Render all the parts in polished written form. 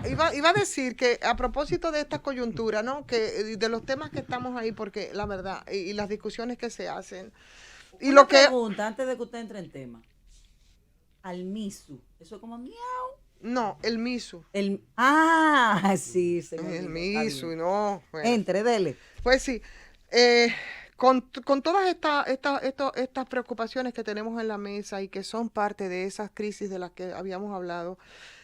iba a decir que a propósito de esta coyuntura, ¿no? Que de los temas que estamos ahí, porque la verdad, y las discusiones que se hacen, y Una lo que, pregunta antes de que usted entre en tema. Al misu. Eso es como miau. no, el MISU, Sí, se me el olvidó. Está MISU, bien. no, bueno, Entre, dele. pues sí, con todas estas preocupaciones que tenemos en la mesa y que son parte de esas crisis de las que habíamos hablado,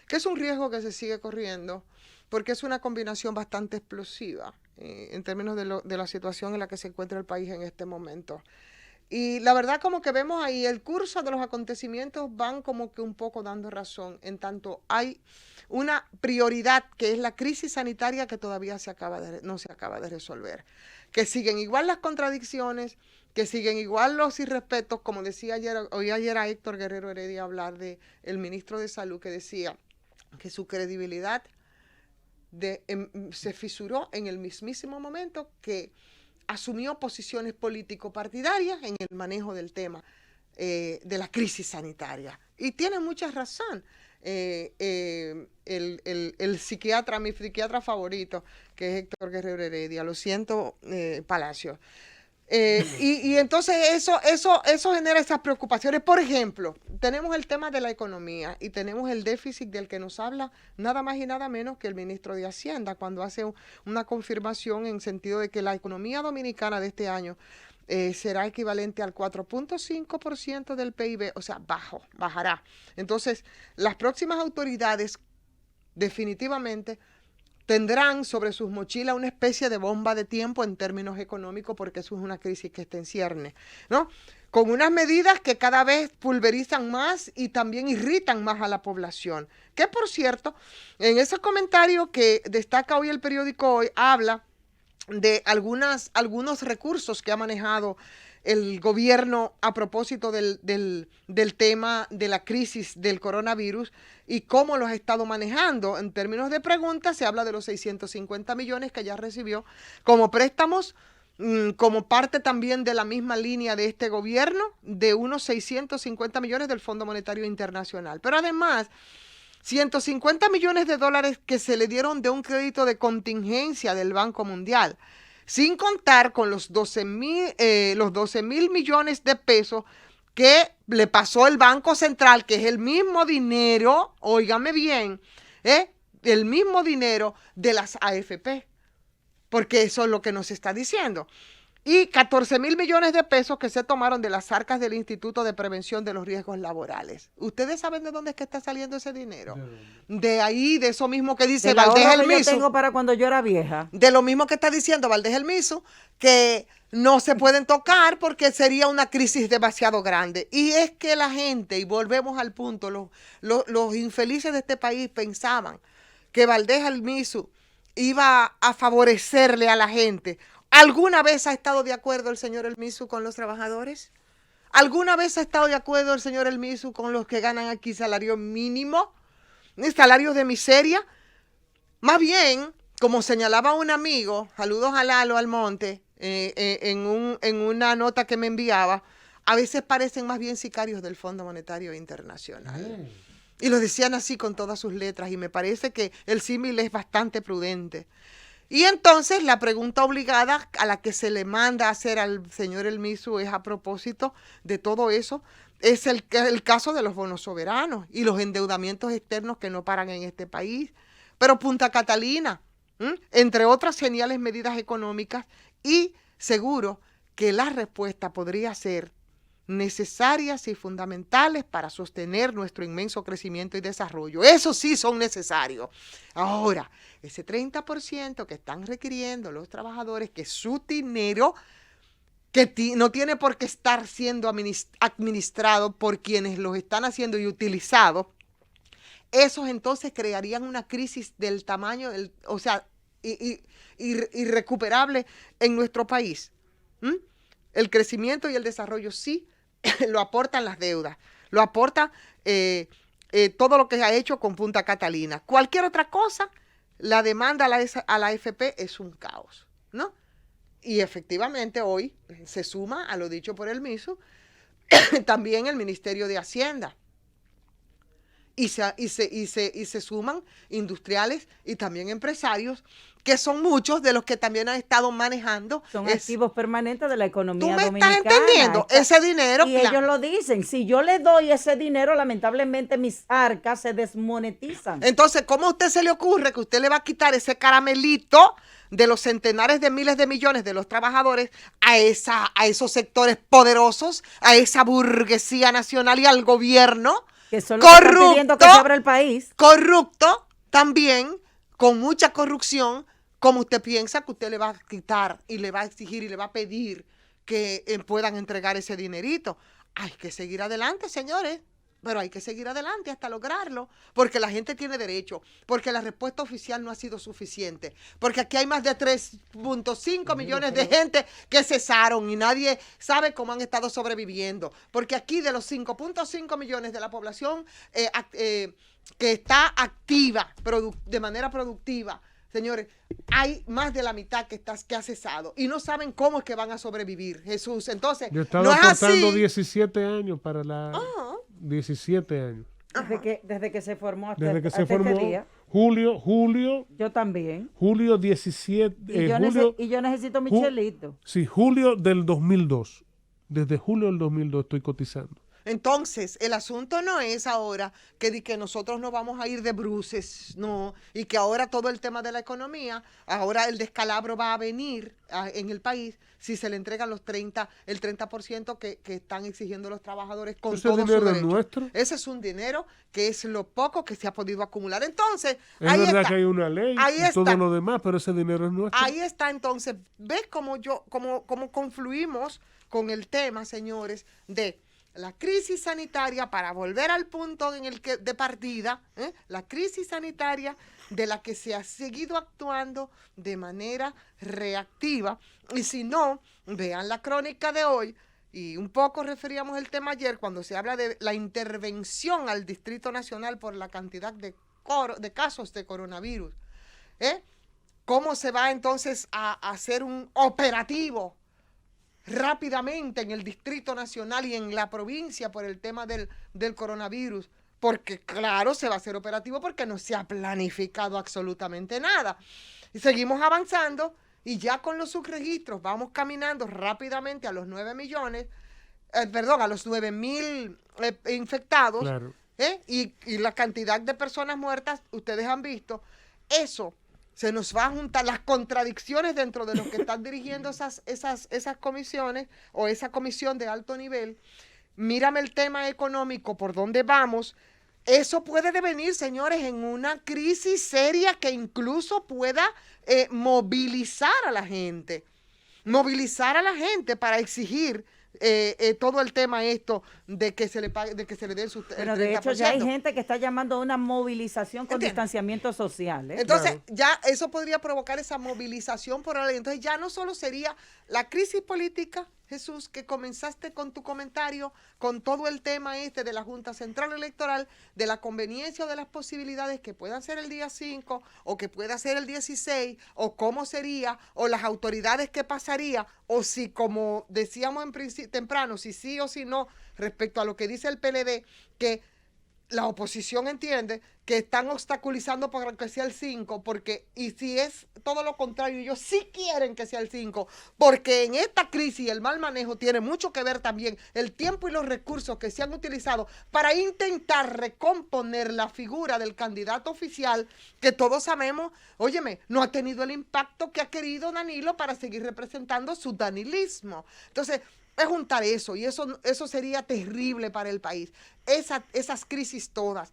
que es un riesgo que se sigue corriendo, porque es una combinación bastante explosiva en términos de la situación en la que se encuentra el país en este momento. Y la verdad como que vemos ahí el curso de los acontecimientos van como que un poco dando razón, en tanto hay una prioridad que es la crisis sanitaria que todavía no se acaba de resolver, que siguen igual las contradicciones, que siguen igual los irrespetos, como decía oí ayer a Héctor Guerrero Heredia hablar de el ministro de Salud que decía que su credibilidad se fisuró en el mismísimo momento que asumió posiciones político-partidarias en el manejo del tema de la crisis sanitaria. Y tiene mucha razón. El psiquiatra, mi psiquiatra favorito, que es Héctor Guerrero Heredia, lo siento, Palacio, y entonces eso genera esas preocupaciones. Por ejemplo, tenemos el tema de la economía y tenemos el déficit del que nos habla nada más y nada menos que el ministro de Hacienda cuando hace una confirmación en sentido de que la economía dominicana de este año será equivalente al 4.5% del PIB, o sea, bajará. Entonces, las próximas autoridades definitivamente tendrán sobre sus mochilas una especie de bomba de tiempo en términos económicos, porque eso es una crisis que está en cierne, ¿no? Con unas medidas que cada vez pulverizan más y también irritan más a la población. Que por cierto, en ese comentario que destaca hoy el periódico Hoy, habla de algunos recursos que ha manejado el gobierno a propósito del tema de la crisis del coronavirus y cómo los ha estado manejando. En términos de preguntas, se habla de los 650 millones que ya recibió como préstamos, como parte también de la misma línea de este gobierno, de unos 650 millones del Fondo Monetario Internacional. Pero además, 150 millones de dólares que se le dieron de un crédito de contingencia del Banco Mundial, sin contar con los 12 mil millones de pesos que le pasó el Banco Central, que es el mismo dinero, óigame bien, el mismo dinero de las AFP, porque eso es lo que nos está diciendo. Y 14 mil millones de pesos que se tomaron de las arcas del Instituto de Prevención de los Riesgos Laborales. ¿Ustedes saben de dónde es que está saliendo ese dinero? De ahí, de eso mismo que dice Del Valdés ahorro el que yo Miso, tengo para cuando yo era vieja. de lo mismo que está diciendo Valdés el Miso, que no se pueden tocar porque sería una crisis demasiado grande. Y es que la gente, y volvemos al punto, los infelices de este país pensaban que Valdés el Miso iba a favorecerle a la gente. ¿Alguna vez ha estado de acuerdo el señor El Misu con los trabajadores? ¿Alguna vez ha estado de acuerdo el señor El Misu con los que ganan aquí salario mínimo? ¿Salarios de miseria? Más bien, como señalaba un amigo, saludos a Lalo Almonte, en una nota que me enviaba, a veces parecen más bien sicarios del Fondo Monetario Internacional. Y lo decían así con todas sus letras, y me parece que el símil es bastante prudente. Y entonces la pregunta obligada a la que se le manda a hacer al señor El Misu es a propósito de todo eso, es el caso de los bonos soberanos y los endeudamientos externos que no paran en este país. Pero Punta Catalina, entre otras geniales medidas económicas, y seguro que la respuesta podría ser necesarias y fundamentales para sostener nuestro inmenso crecimiento y desarrollo. Eso sí son necesarios. Ahora, ese 30% que están requiriendo los trabajadores, que su dinero, que no tiene por qué estar siendo administrado por quienes los están haciendo y utilizados, esos entonces crearían una crisis del tamaño, o sea, irrecuperable en nuestro país. El crecimiento y el desarrollo sí lo aportan las deudas, lo aporta todo lo que se ha hecho con Punta Catalina. Cualquier otra cosa, la demanda a la AFP es un caos, ¿no? Y efectivamente hoy se suma a lo dicho por el MISO también el Ministerio de Hacienda. y se suman industriales y también empresarios, que son muchos de los que también han estado manejando. Son activos permanentes de la economía ¿Tú me dominicana. estás entendiendo? Ese dinero. Y ellos lo dicen, si yo le doy ese dinero, lamentablemente mis arcas se desmonetizan. Entonces, ¿cómo a usted se le ocurre que usted le va a quitar ese caramelito de los centenares de miles de millones de los trabajadores a esos sectores poderosos, a esa burguesía nacional y al gobierno? Que son los que están pidiendo que se abra el país. Corrupto también, con mucha corrupción, como usted piensa que usted le va a quitar y le va a exigir y le va a pedir que puedan entregar ese dinerito. Hay que seguir adelante, señores, pero hay que seguir adelante hasta lograrlo, porque la gente tiene derecho, porque la respuesta oficial no ha sido suficiente, porque aquí hay más de 3.5 millones de gente que cesaron y nadie sabe cómo han estado sobreviviendo, porque aquí de los 5.5 millones de la población que está activa de manera productiva, señores, hay más de la mitad que ha cesado y no saben cómo es que van a sobrevivir, Jesús. Entonces, yo estaba no es aportando así. 17 años para la... 17 años. Desde que se formó hasta, Desde que se hasta formó este día. Julio. Yo también. Julio 17. Y yo necesito mi chelito. Sí, julio del 2002. Desde julio del 2002 estoy cotizando. Entonces, el asunto no es ahora que nosotros nos vamos a ir de bruces, no, y que ahora todo el tema de la economía, ahora el descalabro va a venir en el país si se le entregan el 30% que están exigiendo los trabajadores con ¿Ese todo su dinero es derecho. nuestro? Ese es un dinero que es lo poco que se ha podido acumular. Entonces, es ahí verdad está. que hay una ley Ahí y está. todo lo demás, pero ese dinero es nuestro. Ahí está, entonces, ¿ves cómo confluimos con el tema, señores, de la crisis sanitaria, para volver al punto de partida, la crisis sanitaria de la que se ha seguido actuando de manera reactiva? Y si no, vean la crónica de hoy, y un poco referíamos el tema ayer, cuando se habla de la intervención al Distrito Nacional por la cantidad de casos de coronavirus. ¿Cómo se va entonces a hacer un operativo rápidamente en el Distrito Nacional y en la provincia por el tema del coronavirus? Porque claro, se va a hacer operativo porque no se ha planificado absolutamente nada. Y seguimos avanzando y ya con los subregistros vamos caminando rápidamente a los 9 millones, a los 9,000 infectados. Claro. Y la cantidad de personas muertas, ustedes han visto, eso se nos va a juntar las contradicciones dentro de los que están dirigiendo esas comisiones o esa comisión de alto nivel. Mírame el tema económico, por dónde vamos. Eso puede devenir, señores, en una crisis seria que incluso pueda movilizar a la gente para exigir todo el tema de que se le pague, de que se le dé su Pero de hecho ya hay gente que está llamando a una movilización con distanciamiento social. Entonces ya eso podría provocar esa movilización por la ley. Entonces ya no solo sería la crisis política, Jesús, que comenzaste con tu comentario, con todo el tema de la Junta Central Electoral, de la conveniencia o de las posibilidades que puedan ser el día 5 o que pueda ser el 16, o cómo sería, o las autoridades que pasaría, o si, como decíamos temprano, si sí o si no, respecto a lo que dice el PLD, que la oposición entiende que están obstaculizando para que sea el 5, y si es todo lo contrario, ellos sí quieren que sea el 5, porque en esta crisis el mal manejo tiene mucho que ver también el tiempo y los recursos que se han utilizado para intentar recomponer la figura del candidato oficial, que todos sabemos, óyeme, no ha tenido el impacto que ha querido Danilo para seguir representando su danilismo. Entonces, es juntar eso, y eso sería terrible para el país. Esas crisis todas.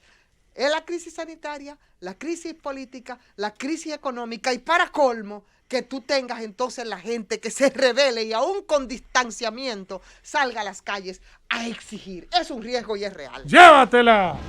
Es la crisis sanitaria, la crisis política, la crisis económica, y para colmo, que tú tengas entonces la gente que se rebele y aún con distanciamiento salga a las calles a exigir. Es un riesgo y es real. ¡Llévatela!